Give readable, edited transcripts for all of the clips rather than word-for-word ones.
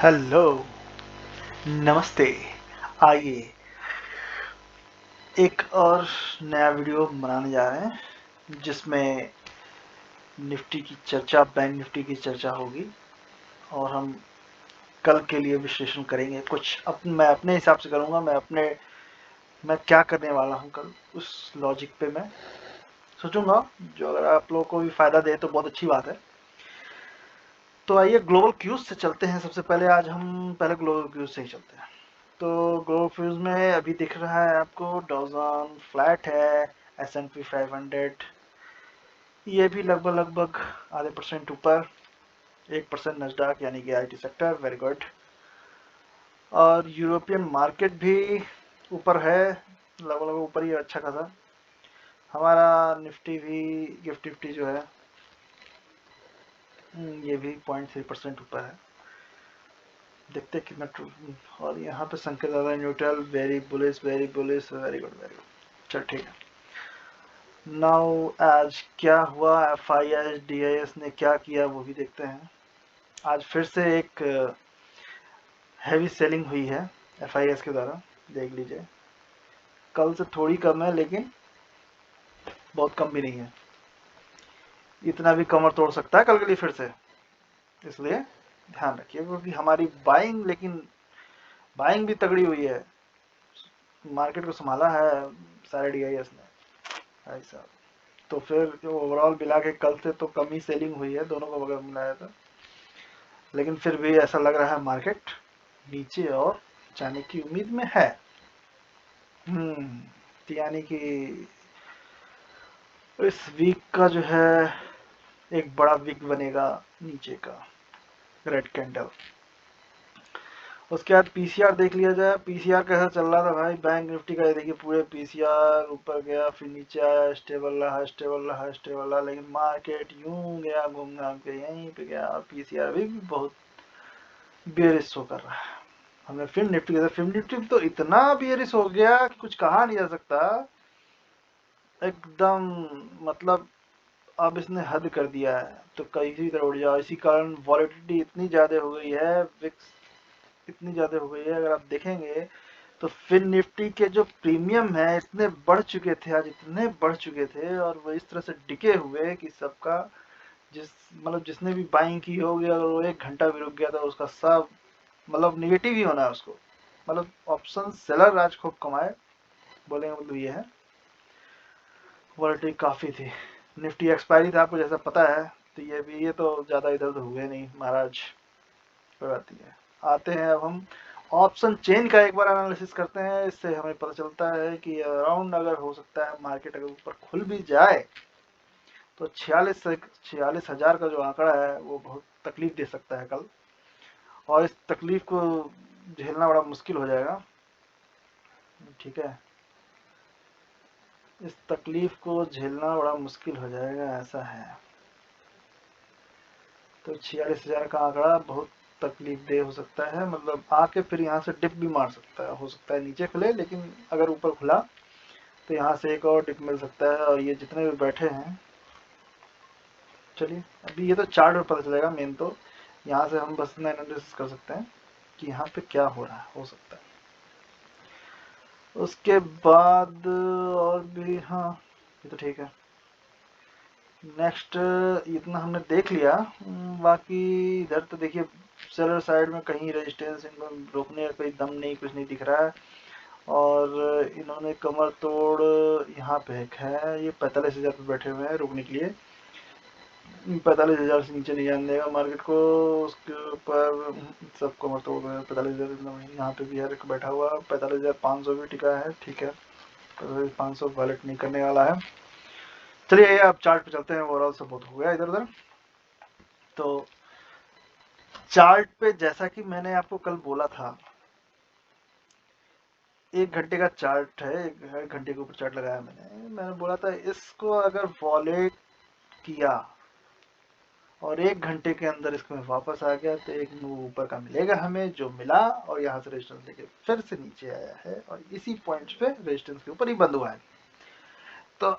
Hello, नमस्ते। आइए एक और नया वीडियो बनाने जा रहे हैं जिसमें निफ्टी की चर्चा, बैंक निफ्टी की चर्चा होगी और हम कल के लिए विश्लेषण करेंगे। कुछ मैं अपने हिसाब से करूँगा। मैं क्या करने वाला हूँ कल, उस लॉजिक पे मैं सोचूंगा, जो अगर आप लोगों को भी फ़ायदा दे तो बहुत अच्छी बात है। तो आइए ग्लोबल क्यूज से चलते हैं। सबसे पहले आज हम पहले ग्लोबल क्यूज से ही चलते हैं। तो ग्लोबल फ्यूज में अभी दिख रहा है आपको डॉजन फ्लैट है, S&P 500 ये भी लगभग लगभग आधे परसेंट ऊपर, 1% नस्डैक यानी कि IT सेक्टर, वेरी गुड। और यूरोपियन मार्केट भी ऊपर है, लगभग लगभग ऊपर ही है, अच्छा खासा। हमारा निफ्टी भी, गिफ्ट निफ्टी जो है ये भी 0.3% ऊपर है। देखते कितना और यहाँ पे संकेत ज़्यादा neutral, very bullish, very bullish, very good, very good. चल ठीक है। नाउ आज क्या हुआ, FIS DIS ने क्या किया वो भी देखते हैं। आज फिर से एक हैवी सेलिंग हुई है FIS के द्वारा, देख लीजिए। कल से थोड़ी कम है लेकिन बहुत कम भी नहीं है। इतना भी कमर तोड़ सकता है कल के लिए फिर से, इसलिए ध्यान रखिए, क्योंकि हमारी बाइंग, लेकिन बाइंग भी तगड़ी हुई है। मार्केट को संभाला है सारे DIS ने भाई साहब। तो फिर ओवरऑल मिला के कल से तो कम ही सेलिंग हुई है दोनों को अगर मिलाया तो, लेकिन फिर भी ऐसा लग रहा है मार्केट नीचे और जाने की उम्मीद में है। यानी कि इस वीक का जो है एक बड़ा वीक बनेगा नीचे का, रेड कैंडल। उसके बाद पीसीआर देख लिया जाए। पीसीआर कैसा चल रहा था भाई, बैंक निफ्टी का ये देखिए, पूरे पीसीआर ऊपर गया, फिर नीचे आया, स्टेबल रहा, स्टेबल रहा, स्टेबल रहा, लेकिन मार्केट यूं गया घूम घाम के यहीं पे गया, और पीसीआर भी बहुत बेरिश शो कर रहा है। हमें फिल्म निफ्टी तो इतना बेरिश हो गया कि कुछ कहा नहीं जा सकता एकदम। मतलब अब इसने हद कर दिया है, तो किसी तरह उड़ जाओ। इसी कारण वॉलेटिलिटी इतनी ज्यादा हो गई है, विक्स इतनी ज्यादा हो गई है। अगर आप देखेंगे तो फिन निफ्टी के जो प्रीमियम है इतने बढ़ चुके थे, आज इतने बढ़ चुके थे, और वो इस तरह से टिके हुए कि सबका जिसने भी बाइंग की होगी, अगर वो 1 घंटा भी रुक गया तो उसका सब निगेटिव ही होना है उसको। ऑप्शन सेलर आज खूब कमाए, बोलेंगे मतलब ये है। वॉलेटिलिटी काफी थी। निफ्टी एक्सपायरी था आपको जैसा पता है, तो ये तो ज्यादा इधर उधर हुए नहीं महाराज, कोई बात नहीं है। आते हैं अब हम ऑप्शन चेन का एक बार एनालिसिस करते हैं। इससे हमें पता चलता है कि अराउंड अगर हो सकता है मार्केट अगर ऊपर खुल भी जाए तो 46,000 का जो आंकड़ा है वो बहुत तकलीफ दे सकता है कल, और इस तकलीफ को झेलना बड़ा मुश्किल हो जाएगा। ठीक है, इस तकलीफ को झेलना बड़ा मुश्किल हो जाएगा, ऐसा है। तो 46,000 का आंकड़ा बहुत तकलीफ दे हो सकता है, आके फिर यहाँ से डिप भी मार सकता है। हो सकता है नीचे खुले, लेकिन अगर ऊपर खुला तो यहाँ से एक और डिप मिल सकता है। और ये जितने भी बैठे हैं, चलिए अभी ये तो चार्ट में पता चलेगा। मेन तो यहाँ से हम बस इतना एनालिसिस कर सकते हैं कि यहाँ पे क्या हो रहा है, हो सकता है। उसके बाद और भी, हाँ ये तो ठीक है। नेक्स्ट इतना हमने देख लिया। बाकी इधर तो देखिए सेलर साइड में कहीं रेजिस्टेंस, इनको रोकने का कोई दम नहीं, कुछ नहीं दिख रहा है। और इन्होंने कमर तोड़ यहाँ पे एक है, ये 45,000 पे बैठे हुए हैं रुकने के लिए। 45,000 से नीचे नहीं जाने देगा मार्केट को। उसके ऊपर सब कमर तोड़ रहे हैं। 45,000 यहाँ पे भी है बैठा हुआ, 45,500 भी टिका है, ठीक है। 4500 वायलेट नहीं करने वाला है। चलिए अब चार्ट पे चलते हैं। ओवरऑल सब बहुत हो गया इधर उधर। तो चार्ट पे जैसा कि मैंने आपको कल बोला था, 1 घंटे का चार्ट है, 1 घंटे के ऊपर चार्ट लगाया मैंने बोला था इसको अगर वॉलेट किया और 1 घंटे के अंदर इसको वापस आ गया तो एक मूव ऊपर का मिलेगा हमें, जो मिला, और यहाँ से रेजिस्टेंस लेके फिर से नीचे आया है, और इसी पॉइंट पे रेजिस्टेंस के ऊपर ही बंद हुआ है। तो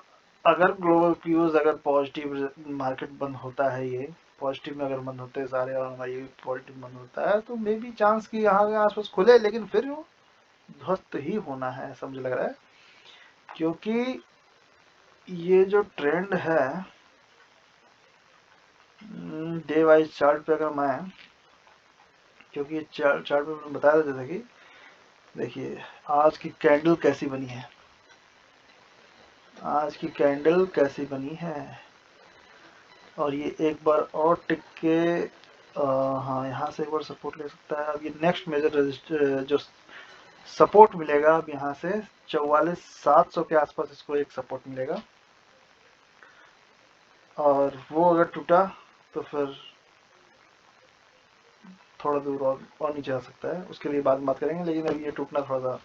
अगर ग्लोबल क्यूज अगर पॉजिटिव मार्केट बंद होता है ये, पॉजिटिव में अगर बंद होते हैं सारे और हमारी पॉजिटिव बंद होता है तो मे बी चांस कि यहाँ के आसपास खुले, लेकिन फिर वो ध्वस्त ही होना है ऐसा मुझे लग रहा है, क्योंकि ये जो ट्रेंड है डे वाइज चार्ट पे अगर मैं, क्योंकि चार्ट पे मैंने बताया था जैसे कि देखिए आज की कैंडल कैसी बनी है, आज की कैंडल कैसी बनी है, और ये एक बार और टिक के हाँ यहाँ से एक बार सपोर्ट ले सकता है। अब ये नेक्स्ट मेजर रजिस्टर जो सपोर्ट मिलेगा, अब यहाँ से 44,700 के आसपास इसको एक सपोर्ट मिलेगा, और वो अगर टूटा तो फिर थोड़ा दूर और नीचे आ सकता है, उसके लिए बाद में बात करेंगे। लेकिन अभी ये टूटना थोड़ा सा,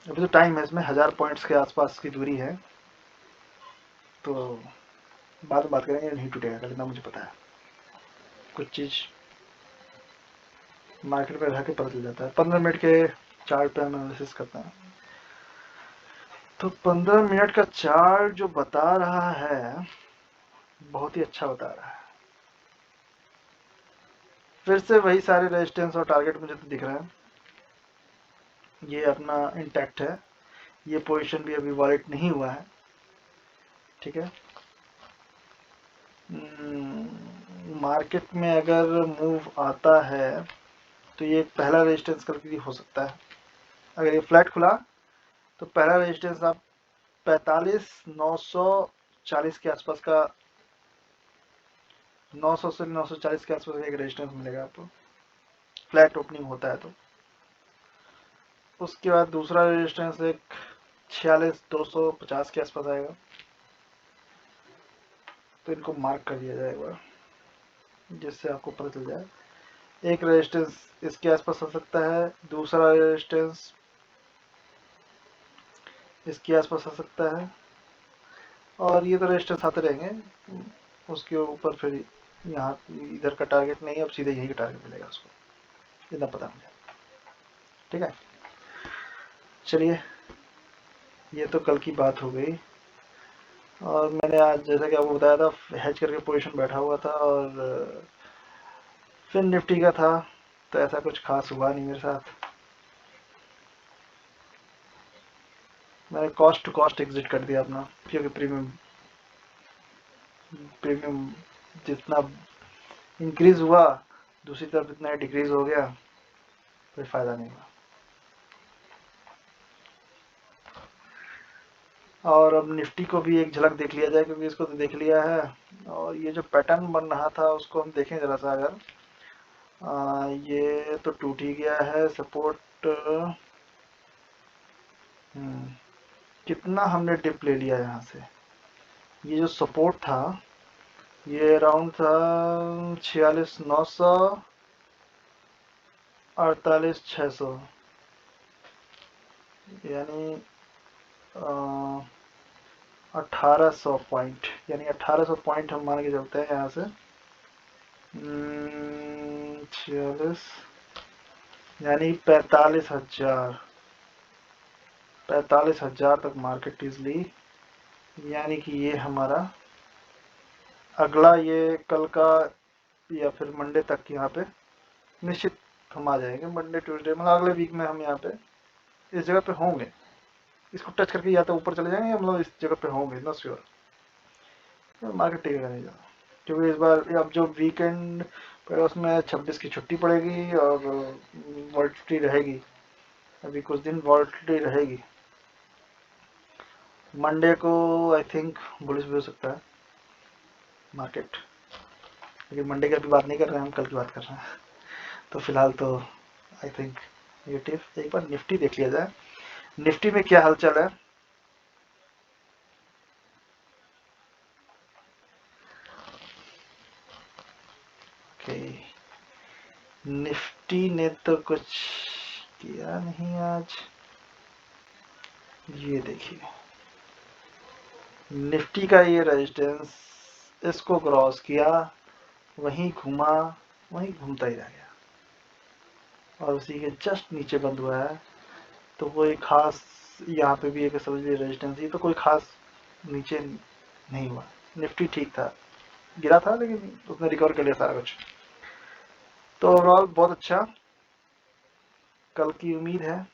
अभी तो टाइम है, इसमें 1000 पॉइंट्स के आसपास की दूरी है, तो बाद में बात करेंगे। नहीं टूटेगा कल, इतना मुझे पता है, कुछ चीज़ मार्केट पे रह के पता चल जाता है। 15 मिनट के चार्ट पे हम एनालिसिस करते हैं, तो 15 मिनट का चार्ट जो बता रहा है बहुत ही अच्छा बता रहा है। फिर से वही सारे रेजिस्टेंस और टारगेट मुझे तो दिख रहे हैं, ये अपना इंटैक्ट है, ये पोजीशन भी अभी वॉलेट नहीं हुआ है, ठीक है। मार्केट में अगर मूव आता है तो ये पहला रेजिस्टेंस करके हो सकता है। अगर ये फ्लैट खुला तो पहला रेजिस्टेंस आप 45,940 के आसपास का, 900 से 940 के आसपास का एक रेजिस्टेंस मिलेगा आपको, फ्लैट ओपनिंग होता है तो। उसके बाद दूसरा रेजिस्टेंस एक 46,250 के आसपास आएगा, तो इनको मार्क कर दिया जाए एक बार, जिससे आपको पता चल जाए। एक रेजिस्टेंस इसके आसपास आ सकता है, दूसरा रेजिस्टेंस इसके आसपास आ सकता है, और ये तो रेजिस्टेंस आते रहेंगे। उसके ऊपर फिर यहाँ इधर का टारगेट नहीं है, अब सीधे यही का टारगेट मिलेगा उसको, इतना पता मुझे, ठीक है। चलिए, ये तो कल की बात हो गई। और मैंने आज जैसा कि आपको बताया था हेज करके पोजीशन बैठा हुआ था, और फिर निफ्टी का था, तो ऐसा कुछ खास हुआ नहीं मेरे साथ। मैंने कॉस्ट टू कॉस्ट एग्जिट कर दिया अपना, क्योंकि प्रीमियम जितना इंक्रीज हुआ दूसरी तरफ इतना डिक्रीज हो गया, कोई फायदा नहीं हुआ। और अब निफ्टी को भी एक झलक देख लिया जाए, क्योंकि इसको तो देख लिया है, और ये जो पैटर्न बन रहा था उसको हम देखें जरा सा। अगर ये तो टूट ही गया है सपोर्ट, कितना हमने डिप ले लिया यहाँ से। ये जो सपोर्ट था ये अराउंड था 46,900, 48,600, यानी 1800 पॉइंट, यानी 1800 पॉइंट हम मान के चलते हैं यहाँ से। 46 यानी 45,000 तक मार्केट इजली, यानी कि ये हमारा अगला, ये कल का या फिर मंडे तक यहाँ पे निश्चित हम आ जाएंगे। मंडे ट्यूसडे मतलब अगले वीक में हम यहाँ पे इस जगह पे होंगे, इसको टच करके या तो ऊपर चले जाएंगे या मतलब इस जगह पे होंगे, नॉट श्योर। मार्केट टिकेगा नहीं ज़्यादा, क्योंकि इस बार अब जो वीकेंड पर उसमें 26 की छुट्टी पड़ेगी और वॉलेटिलिटी रहेगी, अभी कुछ दिन वॉलेटिलिटी रहेगी। मंडे को आई थिंक बुलिश भी हो सकता है मार्केट, लेकिन मंडे की अभी बात नहीं कर रहे हैं हम, कल की बात कर रहे हैं। तो फिलहाल तो आई थिंक ये टिप। एक बार निफ्टी देख लिया जाए, निफ्टी में क्या हालचाल है। ओके, निफ्टी ने तो कुछ किया नहीं आज, ये देखिए निफ्टी का ये रेजिस्टेंस, इसको क्रॉस किया, वहीं घूमा, वहीं घूमता ही रह गया, और उसी के जस्ट नीचे बंद हुआ है। तो कोई खास यहाँ पे भी एक समझ लीजिए रेजिस्टेंस, ही तो कोई खास नीचे नहीं हुआ, निफ्टी ठीक था। गिरा था लेकिन उसने रिकवर कर लिया सारा कुछ। तो ओवरऑल बहुत अच्छा, कल की उम्मीद है।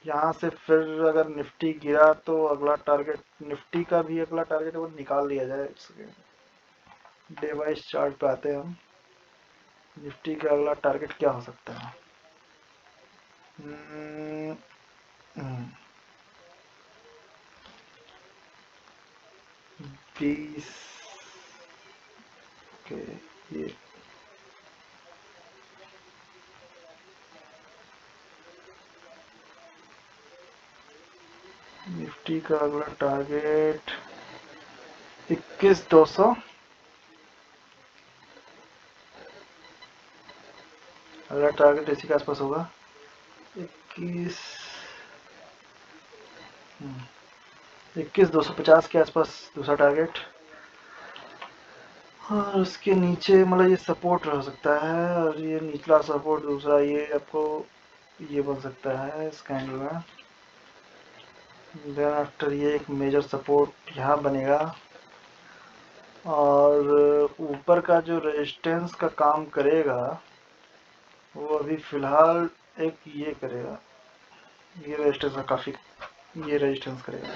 यहाँ से फिर अगर निफ्टी गिरा तो अगला टारगेट, निफ्टी का भी अगला टारगेट वो निकाल लिया जाए। डे वाइज चार्ट पे आते हैं हम। निफ्टी का अगला टारगेट क्या हो सकता है? 20 के ये निफ्टी का अगला टारगेट 21,200। अगला टारगेट इसी के आसपास होगा, 21,250 के आसपास दूसरा टारगेट। और उसके नीचे मतलब ये सपोर्ट रह सकता है, और ये निचला सपोर्ट दूसरा ये आपको ये बन सकता है इस कैंडल में। देन आफ्टर ये एक मेजर सपोर्ट यहाँ बनेगा, और ऊपर का जो रेजिस्टेंस का काम करेगा वो अभी फिलहाल एक ये करेगा, ये रेजिस्टेंस का काफ़ी, ये रेजिस्टेंस करेगा,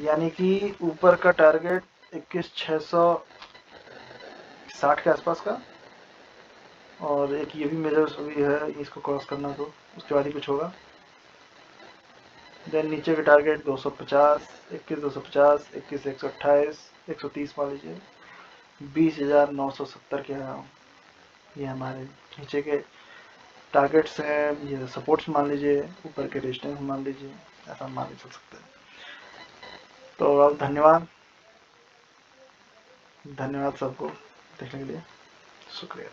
यानी कि ऊपर का टारगेट 21,660 के आसपास का, और एक ये भी मेजर भी है, इसको क्रॉस करना तो उसके बाद ही कुछ होगा। देन नीचे के टारगेट 250, 21,250, 21,128, 130 मान लीजिए, 20,970 के अराउंड ये हमारे नीचे के टारगेट्स हैं। ये सपोर्ट्स मान लीजिए, ऊपर के रेजिस्टेंस मान लीजिए, ऐसा मान के चल सकते हैं। तो अब धन्यवाद, धन्यवाद सबको देखने के लिए, शुक्रिया।